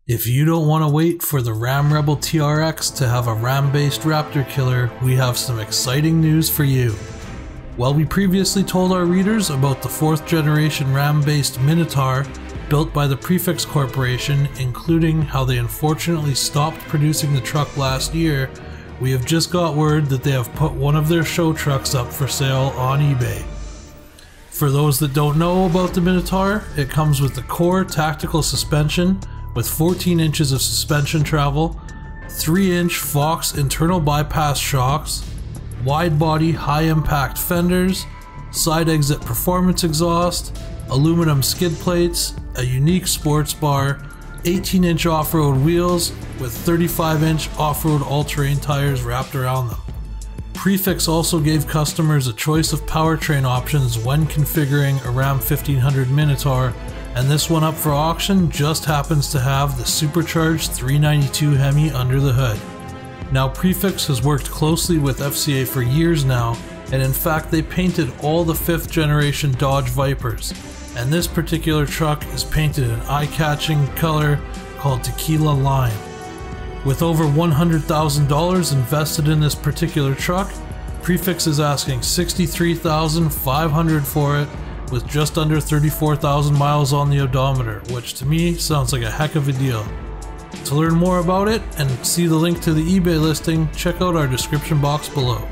If you don't want to wait for the Ram Rebel TRX to have a Ram-based Raptor killer, we have some exciting news for you. While we previously told our readers about the 4th generation Ram-based Minotaur built by the Prefix Corporation, including how they unfortunately stopped producing the truck last year, we have just got word that they have put one of their show trucks up for sale on eBay. For those that don't know about the Minotaur, it comes with the core tactical suspension with 14 inches of suspension travel, 3-inch Fox internal bypass shocks, wide body high impact fenders, side exit performance exhaust, aluminum skid plates, a unique sports bar, 18-inch off-road wheels with 35-inch off-road all-terrain tires wrapped around them. Prefix also gave customers a choice of powertrain options when configuring a Ram 1500 Minotaur, and this one up for auction just happens to have the Supercharged 392 HEMI under the hood. Now, Prefix has worked closely with FCA for years now, and in fact they painted all the 5th generation Dodge Vipers, and this particular truck is painted an eye-catching color called Tequila Lime. With over $100,000 invested in this particular truck, Prefix is asking $63,500 for it, with just under 34,000 miles on the odometer, which to me sounds like a heck of a deal. To learn more about it and see the link to the eBay listing, check out our description box below.